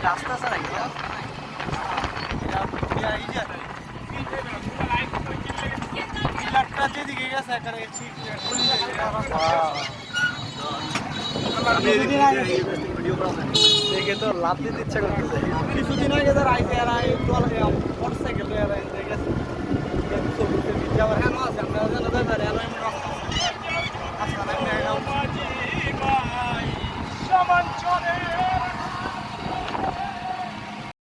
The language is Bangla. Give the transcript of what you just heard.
রাস্তা আছে নাকি যেদিকে গেছে দেখে তো লাভ দিতে ইচ্ছা করতেছে কিছুদিন আগে যারা আইসে এরা মোটরসাইকেল গেছে